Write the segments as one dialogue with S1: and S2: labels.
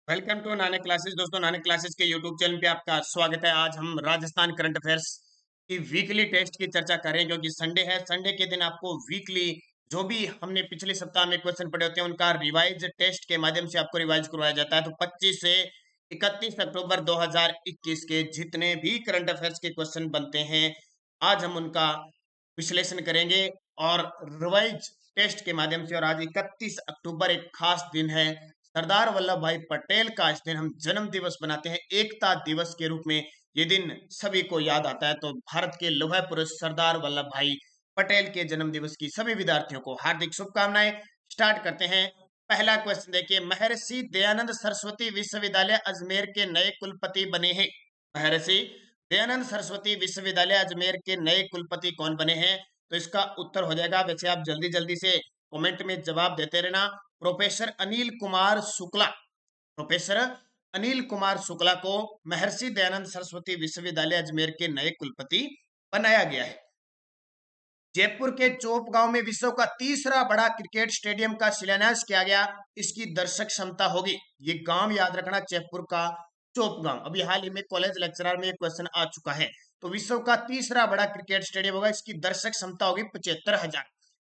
S1: Welcome to Nanak Classes. दोस्तों, Nanak Classes के YouTube channel पे आपका स्वागत है। आज हम राजस्थान करंट अफेयर्स की वीकली टेस्ट की चर्चा कर रहे हैं, क्योंकि संडे है। संडे के दिन आपको वीकली जो भी हमने पिछले सप्ताह में क्वेश्चन पढ़े होते हैं उनका रिवाइज टेस्ट के माध्यम से आपको रिवाइज करवाया जाता है। तो 25 से 31 अक्टूबर 2021 के जितने भी करंट अफेयर्स के क्वेश्चन बनते हैं, आज हम उनका विश्लेषण करेंगे और रिवाइज टेस्ट के माध्यम से। और आज 31 अक्टूबर एक खास दिन है, सरदार वल्लभ भाई पटेल का इस दिन हम जन्म दिवस मनाते हैं, एकता दिवस के रूप में। ये दिन सभी को याद आता है। तो भारत के लौह पुरुष सरदार वल्लभ भाई पटेल के जन्म दिवस की सभी विद्यार्थियों को हार्दिक शुभकामनाएं। स्टार्ट करते हैं। पहला क्वेश्चन देखिए, महर्षि दयानंद सरस्वती विश्वविद्यालय अजमेर के नए कुलपति बने हैं। महर्षि दयानंद सरस्वती विश्वविद्यालय अजमेर के नए कुलपति कौन बने हैं? तो इसका उत्तर हो जाएगा, वैसे आप जल्दी जल्दी से कमेंट में जवाब देते रहना, प्रोफेसर अनिल कुमार शुक्ला। प्रोफेसर अनिल कुमार शुक्ला को महर्षि दयानंद सरस्वती विश्वविद्यालय अजमेर के नए कुलपति बनाया गया है। जयपुर के चोप गांव में विश्व का तीसरा बड़ा क्रिकेट स्टेडियम का शिलान्यास किया गया। इसकी दर्शक क्षमता होगी, ये गांव याद रखना, जयपुर का चोप गांव। अभी हाल ही में कॉलेज लेक्चरर में क्वेश्चन आ चुका है। तो विश्व का तीसरा बड़ा क्रिकेट स्टेडियम होगा, इसकी दर्शक क्षमता होगी 75,000।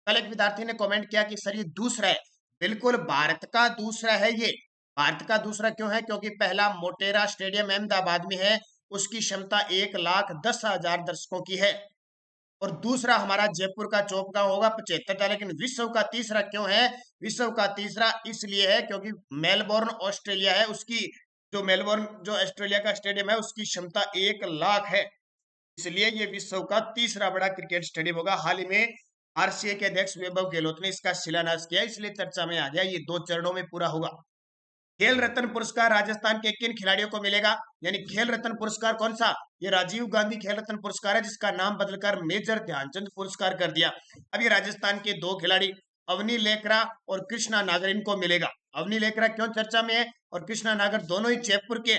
S1: कल एक विद्यार्थी ने कमेंट किया कि सर ये दूसरा है। बिल्कुल भारत का दूसरा है ये। भारत का दूसरा क्यों है? क्योंकि पहला मोटेरा स्टेडियम अहमदाबाद में है, उसकी क्षमता 1,10,000 दर्शकों की है। और दूसरा हमारा जयपुर का चौप का होगा 75 था। लेकिन विश्व का तीसरा क्यों है? विश्व का तीसरा इसलिए है क्योंकि मेलबोर्न ऑस्ट्रेलिया है, उसकी जो मेलबोर्न जो ऑस्ट्रेलिया का स्टेडियम है उसकी क्षमता 1,00,000 है, इसलिए ये विश्व का तीसरा बड़ा क्रिकेट स्टेडियम होगा। हाल ही में आरसीए के अध्यक्ष वैभव गहलोत ने इसका शिलान्यास किया, इसलिए चर्चा में आ गया। ये 2 चरणों में पूरा होगा। खेल रत्न पुरस्कार राजस्थान के किन खिलाड़ियों को मिलेगा? यानी खेल रत्न पुरस्कार कौन सा? ये राजीव गांधी खेल रत्न पुरस्कार है, जिसका नाम बदलकर मेजर ध्यानचंद पुरस्कार कर दिया। अब ये राजस्थान के 2 खिलाड़ी अवनी लेकरा और कृष्णा नागर, इनको मिलेगा। अवनी लेकरा क्यों चर्चा में है और कृष्णा नागर दोनों ही जयपुर के।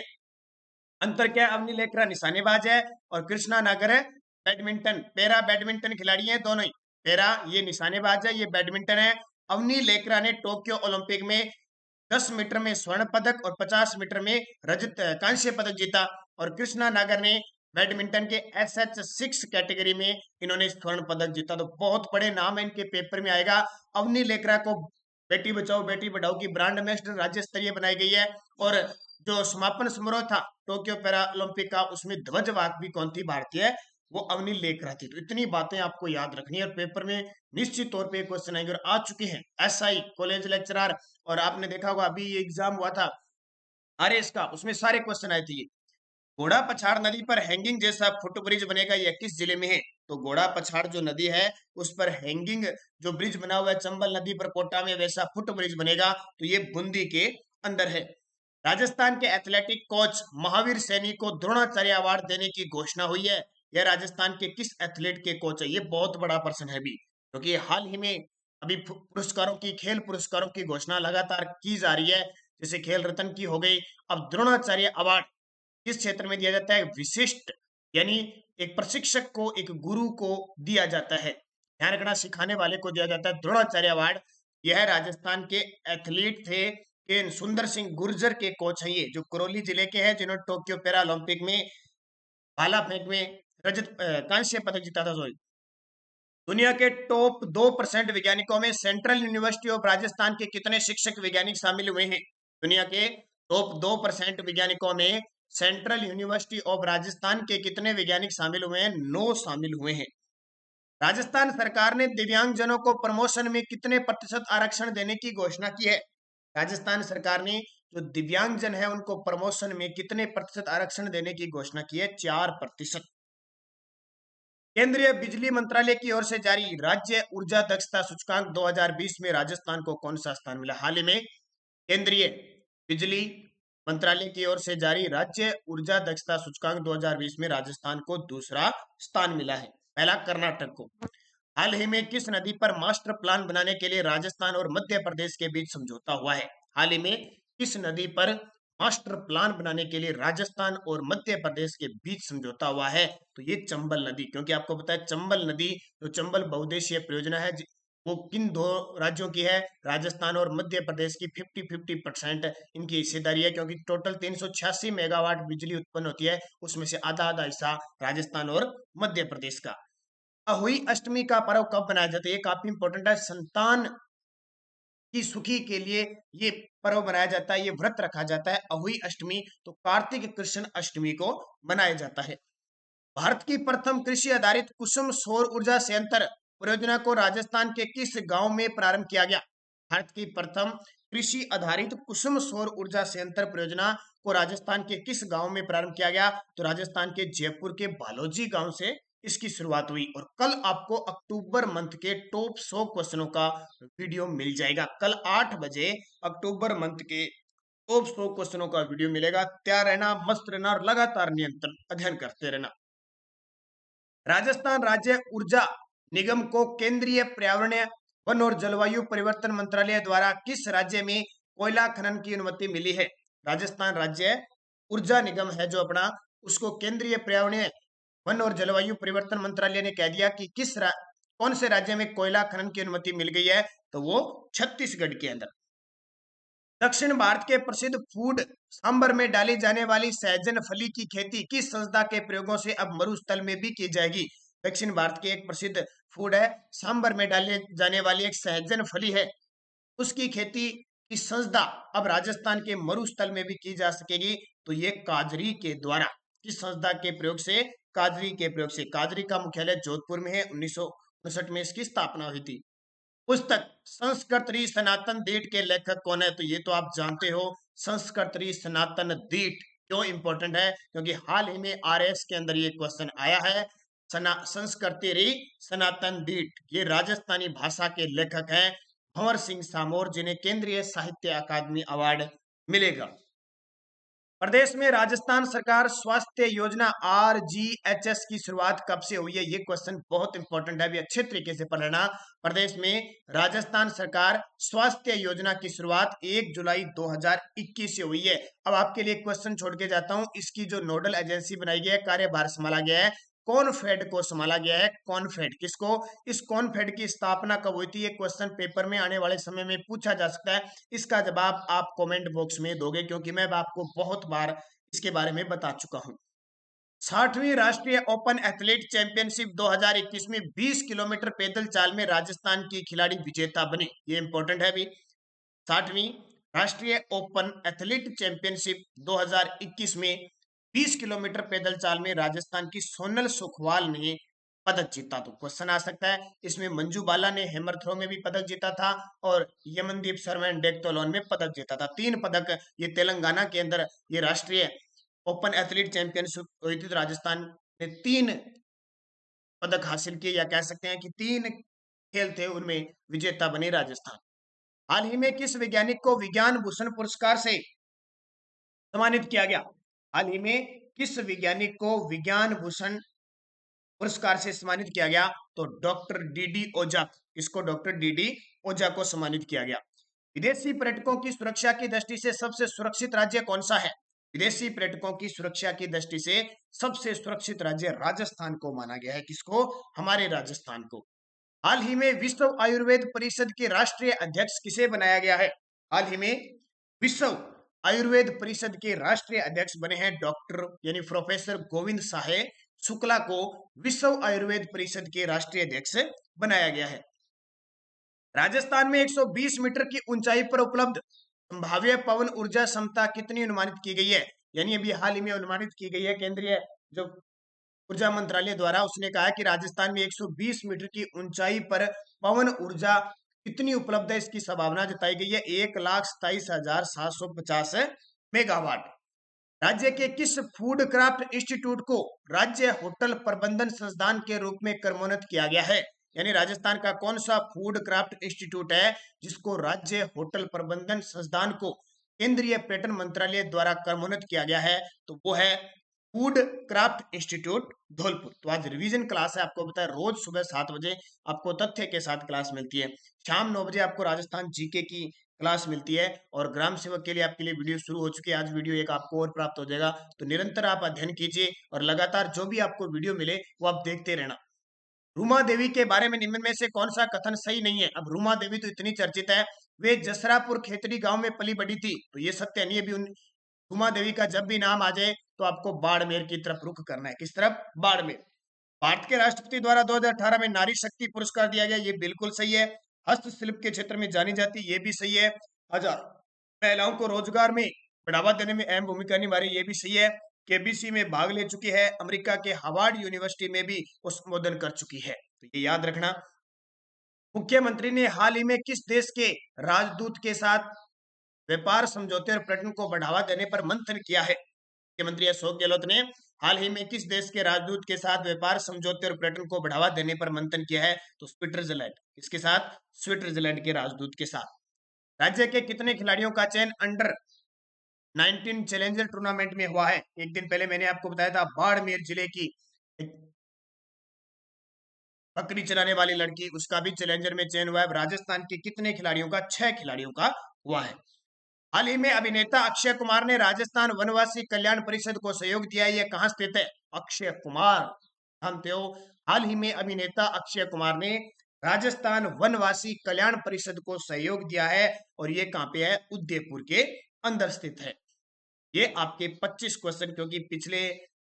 S1: अंतर क्या है? अवनी लेकरा निशानेबाज है और कृष्णा नागर है बैडमिंटन, पैरा बैडमिंटन खिलाड़ी है दोनों ही। पैरा ये निशानेबाज है, ये बैडमिंटन है। अवनी लेकरा ने टोक्यो ओलंपिक में 10 मीटर में स्वर्ण पदक और 50 मीटर में रजत कांस्य पदक जीता। और कृष्णा नागर ने बैडमिंटन के SH6 कैटेगरी में इन्होंने स्वर्ण पदक जीता। तो बहुत बड़े नाम है, इनके पेपर में आएगा। अवनी लेकरा को बेटी बचाओ बेटी पढ़ाओ की ब्रांड एम्बेसडर राज्य स्तरीय बनाई गई है। और जो समापन समारोह था टोक्यो पैरा ओलंपिक का, उसमें ध्वजवाहक भी कौन थी? भारतीय, वो अवनी लेकरा थी। तो इतनी बातें आपको याद रखनी है और पेपर में निश्चित तौर पे क्वेश्चन आएंगे। और आ चुके हैं एसआई कॉलेज लेक्चरर, और आपने देखा होगा अभी ये एग्जाम हुआ था आरएस का, उसमें सारे क्वेश्चन आए थे। ये घोड़ा पछाड़ नदी पर हैंगिंग जैसा फुट ब्रिज बनेगा, ये किस जिले में है? तो घोड़ा पछाड़ जो नदी है उस पर हैंगिंग जो ब्रिज बना हुआ है चंबल नदी पर कोटा में, वैसा फुट ब्रिज बनेगा। तो ये बूंदी के अंदर है। राजस्थान के एथलेटिक कोच महावीर सैनी को द्रोणाचार्य अवार्ड देने की घोषणा हुई है। यह राजस्थान के किस एथलीट के कोच है? ये बहुत बड़ा प्रश्न है भी, क्योंकि हाल ही में अभी पुरस्कारों की, खेल पुरस्कारों की घोषणा लगातार की जा रही है। जैसे खेल रत्न की हो गई, अब द्रोणाचार्य अवार्ड किस क्षेत्र में दिया जाता है? विशिष्ट, यानी एक प्रशिक्षक को, एक गुरु को दिया जाता है, ध्यान रखना, सिखाने वाले को दिया जाता है द्रोणाचार्य अवार्ड। यह राजस्थान के एथलीट थे कि सुंदर सिंह गुर्जर के कोच हैं, ये जो करौली जिले के हैं, जिन्होंने टोक्यो पैरा ओलंपिक में भाला फेंक में रजत कांस्य पदक जीता था। सॉरी, दुनिया के टॉप 2% वैज्ञानिकों में सेंट्रल यूनिवर्सिटी ऑफ राजस्थान के कितने शिक्षक वैज्ञानिक शामिल हुए हैं? दुनिया के टॉप 2% वैज्ञानिकों में सेंट्रल यूनिवर्सिटी ऑफ राजस्थान के कितने वैज्ञानिक शामिल हुए हैं? 9 शामिल हुए हैं। राजस्थान सरकार ने दिव्यांगजनों को प्रमोशन में कितने प्रतिशत आरक्षण देने की घोषणा की है? राजस्थान सरकार ने जो दिव्यांगजन है उनको प्रमोशन में कितने प्रतिशत आरक्षण देने की घोषणा की है? 4%। केंद्रीय बिजली मंत्रालय की ओर से जारी राज्य ऊर्जा दक्षता सूचकांक 2020 में राजस्थान को कौन सा स्थान मिला? हाल ही में केंद्रीय बिजली मंत्रालय की ओर से जारी राज्य ऊर्जा दक्षता सूचकांक 2020 में राजस्थान को दूसरा स्थान मिला है, पहला कर्नाटक को। हाल ही में किस नदी पर मास्टर प्लान बनाने के लिए राजस्थान और मध्य प्रदेश के बीच समझौता हुआ है? हाल ही में किस नदी पर मास्टर प्लान बनाने के लिए राजस्थान और मध्य प्रदेश के बीच समझौता हुआ है? तो ये चंबल नदी, क्योंकि आपको पता है चंबल नदी जो चंबल बहुउद्देशीय परियोजना है वो किन दो राज्यों की है? राजस्थान और मध्य प्रदेश की 50-50% इनकी हिस्सेदारी है, क्योंकि टोटल 386 मेगावाट बिजली उत्पन्न होती है, उसमें से आधा आधा हिस्सा राजस्थान और मध्य प्रदेश का। अहोई अष्टमी का पर्व कब मनाया जाता है? ये काफी इंपॉर्टेंट है। संतान की सुखी के लिए ये पर्व मनाया जाता है, ये व्रत रखा जाता है अहोई अष्टमी। तो कार्तिक कृष्ण अष्टमी को मनाया जाता है। भारत की प्रथम कृषि आधारित कुसुम सौर ऊर्जा संयंत्र परियोजना को राजस्थान के किस गांव में प्रारंभ किया गया? भारत की प्रथम कृषि आधारित कुसुम सौर ऊर्जा संयंत्र परियोजना को राजस्थान के किस गांव में प्रारंभ किया गया? तो राजस्थान के जयपुर के बालोजी गांव से इसकी शुरुआत हुई। और कल आपको अक्टूबर मंथ के टॉप 100 क्वेश्चनों का वीडियो मिल जाएगा। कल 8 बजे अक्टूबर मंथ के टॉप 100 क्वेश्चनों का वीडियो मिलेगा। तैयार रहना, मस्त रहना और लगातार नियंत्रण अध्ययन करते रहना। राजस्थान राज्य ऊर्जा निगम को केंद्रीय पर्यावरण, वन और जलवायु परिवर्तन मंत्रालय द्वारा किस राज्य में कोयला खनन की अनुमति मिली है? राजस्थान राज्य ऊर्जा निगम है जो अपना, उसको केंद्रीय पर्यावरण, वन और जलवायु परिवर्तन मंत्रालय ने कह दिया कि कौन से राज्य में कोयला खनन की अनुमति मिल गई है? तो वो छत्तीसगढ़ के अंदर। दक्षिण भारत के प्रसिद्ध फूड सांबर में डाली जाने वाली सहजन फली की खेती किस संस्था के प्रयोगों से अब मरुस्थल में भी की जाएगी? दक्षिण भारत की एक प्रसिद्ध फूड है, सांबर में डाले जाने वाली एक सहजन फली है, उसकी खेती की संस्था अब राजस्थान के मरुस्थल में भी की जा सकेगी। तो ये काजरी के द्वारा, किस संस्था के प्रयोग से? काजरी के प्रयोग से। काजरी का मुख्यालय जोधपुर में है। 1959 में इसकी स्थापना हुई थी। पुस्तक संस्कृतरी सनातन दीट के लेखक कौन है? तो ये तो आप जानते हो, संस्कृतरी सनातन दीट। क्यों इंपॉर्टेंट है? क्योंकि हाल ही में आरएस के अंदर ये क्वेश्चन आया है। संस्कृतरी सनातन दीट ये राजस्थानी भाषा के लेखक हैं भंवर सिंह सामोर, जिन्हें केंद्रीय साहित्य अकादमी अवार्ड मिलेगा। प्रदेश में राजस्थान सरकार स्वास्थ्य योजना आरजीएचएस की शुरुआत कब से हुई है? ये क्वेश्चन बहुत इंपॉर्टेंट है, अभी अच्छे तरीके से पढ़ना। प्रदेश में राजस्थान सरकार स्वास्थ्य योजना की शुरुआत 1 जुलाई 2021 से हुई है। अब आपके लिए क्वेश्चन छोड़ के जाता हूं, इसकी जो नोडल एजेंसी बनाई गई है, कार्यभार संभाला गया है, कॉनफेड को संभाला गया है। कॉनफेड किसको? इस कॉनफेड की स्थापना कब हुई थी? ये क्वेश्चन पेपर में आने वाले समय में पूछा जा सकता है। इसका जवाब आप कमेंट बॉक्स में दोगे, क्योंकि मैं आपको बहुत बार इसके बारे में बता चुका हूं। 60वीं राष्ट्रीय ओपन एथलीट चैंपियनशिप 2021 में 20 किलोमीटर पैदल चाल में राजस्थान की खिलाड़ी विजेता बनी। ये इंपॉर्टेंट है भी। 60वीं राष्ट्रीय ओपन एथलीट चैंपियनशिप 2021 में 20 किलोमीटर पैदल चाल में राजस्थान की सोनल सुखवाल ने पदक जीता। तो क्वेश्चन आ सकता है, इसमें मंजू बाला ने हैमर थ्रो में भी पदक जीता था और यमनदीप शर्मा ने डेक्थलॉन में पदक जीता था। 3 पदक ये तेलंगाना के अंदर ये राष्ट्रीय ओपन एथलीट चैंपियनशिप हुई थी। तो राजस्थान ने 3 पदक हासिल किए, या कह सकते हैं कि 3 खेल थे उनमें विजेता बनी राजस्थान। हाल ही में किस वैज्ञानिक को विज्ञान भूषण पुरस्कार से सम्मानित किया गया? हाल ही में किस वैज्ञानिक को विज्ञान भूषण पुरस्कार से सम्मानित किया गया? तो डॉक्टर डीडी ओझा। इसको डॉक्टर डीडी ओझा को सम्मानित किया गया। विदेशी पर्यटकों की सुरक्षा की दृष्टि से सबसे सुरक्षित राज्य कौन सा है? विदेशी पर्यटकों की सुरक्षा की दृष्टि से सबसे सुरक्षित राज्य राजस्थान को माना गया है। किसको? हमारे राजस्थान को। हाल ही में विश्व आयुर्वेद परिषद के राष्ट्रीय अध्यक्ष किसे बनाया गया है? हाल ही में विश्व आयुर्वेद परिषद के राष्ट्रीय अध्यक्ष बने हैं डॉक्टर यानी प्रोफेसर गोविंद साहे शुक्ला को विश्व आयुर्वेद परिषद के राष्ट्रीय अध्यक्ष बनाया गया है। राजस्थान में 120 मीटर की ऊंचाई पर उपलब्ध संभाव्य पवन ऊर्जा क्षमता कितनी अनुमानित की गई है? यानी अभी हाल ही में अनुमानित की गई है, केंद्रीय जो ऊर्जा मंत्रालय द्वारा, उसने कहा है कि राजस्थान में 120 मीटर की ऊंचाई पर पवन ऊर्जा कितनी उपलब्ध है, इसकी संभावना जताई गई है 1,27,750 मेगावाट। राज्य के किस फूड क्राफ्ट इंस्टीट्यूट को राज्य होटल प्रबंधन संस्थान के रूप में क्रमोन्नत किया गया है? यानी राजस्थान का कौन सा फूड क्राफ्ट इंस्टीट्यूट है जिसको राज्य होटल प्रबंधन संस्थान को केंद्रीय पर्यटन मंत्रालय द्वारा क्रमोन्नत किया गया है? तो वो है फूड क्राफ्ट इंस्टीट्यूट धौलपुर। तो आज रिवीजन क्लास है, आपको पता है रोज सुबह 7 बजे आपको तथ्य के साथ क्लास मिलती है, शाम 9 बजे आपको राजस्थान जीके की क्लास मिलती है, और ग्राम सेवक के लिए आपके लिए वीडियो शुरू हो चुकी है। आज वीडियो एक आपको और प्राप्त हो जाएगा। तो निरंतर आप अध्ययन कीजिए और लगातार जो भी आपको वीडियो मिले वो आप देखते रहना। रूमा देवी के बारे में निम्न में से कौन सा कथन सही नहीं है? अब रूमा देवी तो इतनी चर्चित है, वे जसरापुर खेतड़ी गांव में पली बड़ी थी, तो ये सत्य नहीं है। भी रूमा देवी का जब भी नाम आ जाए तो आपको बाड़मेर की तरफ रुख करना है। किस तरफ? बाड़मेर। भारत के राष्ट्रपति द्वारा 2018 में नारी शक्ति पुरस्कार दिया गया, ये बिल्कुल सही है। हस्तशिल्प के क्षेत्र में जानी जाती, ये भी सही है। अच्छा, महिलाओं को रोजगार में बढ़ावा देने में अहम भूमिका निभा रही, ये भी सही है। केबीसी में भाग ले चुकी है, अमेरिका के हार्वर्ड यूनिवर्सिटी में भी संबोधन कर चुकी है, तो ये याद रखना। मुख्यमंत्री ने हाल ही में किस देश के राजदूत के साथ व्यापार समझौते और पर्यटन को बढ़ावा देने पर मंथन किया है? मुख्यमंत्री अशोक गहलोत ने हाल ही में किस देश के राजदूत के साथ व्यापार समझौते और पर्यटन को बढ़ावा देने पर मंथन किया है? तो स्विट्जरलैंड। किसके साथ? स्विट्जरलैंड के राजदूत के साथ। राज्य के कितने खिलाड़ियों का चयन अंडर 19 चैलेंजर टूर्नामेंट में हुआ है? एक दिन पहले मैंने आपको बताया था, बाड़मेर जिले की बकरी चलाने वाली लड़की, उसका भी चैलेंजर में चयन हुआ है। राजस्थान के कितने खिलाड़ियों का? 6 खिलाड़ियों का हुआ है। हाल ही में अभिनेता अक्षय कुमार ने राजस्थान वनवासी कल्याण परिषद को सहयोग दिया है, यह कहां स्थित है? अक्षय कुमार, जानते हो, हाल ही में अभिनेता अक्षय कुमार ने राजस्थान वनवासी कल्याण परिषद को सहयोग दिया है, और ये कहां पे है? उदयपुर के अंदर स्थित है। ये आपके 25 क्वेश्चन, क्योंकि पिछले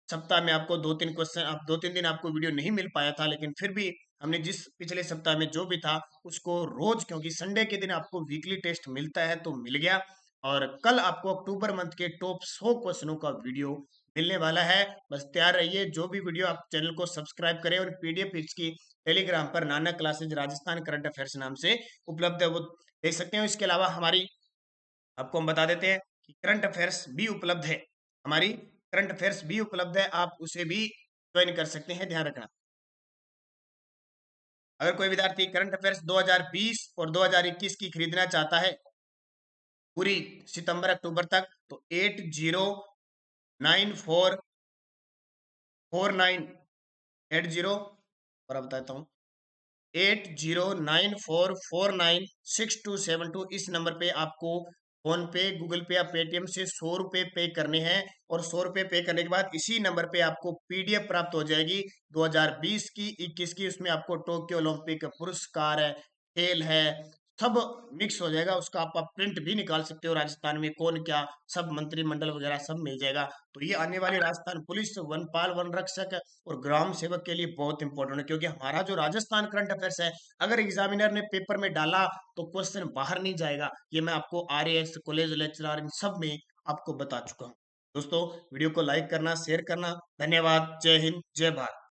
S1: सप्ताह में आपको 2-3 क्वेश्चन, आप 2-3 दिन आपको वीडियो नहीं मिल पाया था, लेकिन फिर भी हमने जिस पिछले सप्ताह में जो भी था उसको रोज, क्योंकि संडे के दिन आपको वीकली टेस्ट मिलता है, तो मिल गया। और कल आपको अक्टूबर मंथ के टॉप 100 क्वेश्चनों का वीडियो मिलने वाला है। बस तैयार रहिए। जो भी वीडियो, आप चैनल को सब्सक्राइब करें, और पीडीएफ इसकी टेलीग्राम पर नाना क्लासेज राजस्थान करंट अफेयर्स नाम से उपलब्ध है, वो देख सकते हो। इसके अलावा हमारी, आपको हम बता देते हैं कि करंट अफेयर्स भी उपलब्ध है, हमारी करंट अफेयर्स भी उपलब्ध है, आप उसे भी ज्वाइन कर सकते हैं, ध्यान रखना। अगर कोई विद्यार्थी करंट अफेयर्स 2020 और 2021 की खरीदना चाहता है पूरी सितंबर अक्टूबर तक, तो 80944980, और अब बताता हूँ, 8094496272, इस नंबर पे आपको फोन पे, गूगल पे या पेटीएम से 100 रुपए पे करने हैं। और 100 रुपए पे करने के बाद इसी नंबर पे आपको पीडीएफ प्राप्त हो जाएगी 2020 की, 21 की। उसमें आपको टोक्यो ओलंपिक पुरस्कार है, खेल है, सब मिक्स हो जाएगा। उसका आप प्रिंट भी निकाल सकते हो, राजस्थान में कौन क्या, सब मंत्रिमंडल वगैरह सब मिल जाएगा। तो ये आने वाली राजस्थान पुलिस, वनपाल, वन रक्षक और ग्राम सेवक के लिए बहुत इंपॉर्टेंट है, क्योंकि हमारा जो राजस्थान करंट अफेयर्स है, अगर एग्जामिनर ने पेपर में डाला तो क्वेश्चन बाहर नहीं जाएगा। ये मैं आपको आरएएस, कॉलेज लेक्चरर, इन सब में आपको बता चुका हूँ। दोस्तों, वीडियो को लाइक करना, शेयर करना। धन्यवाद। जय हिंद, जय भारत।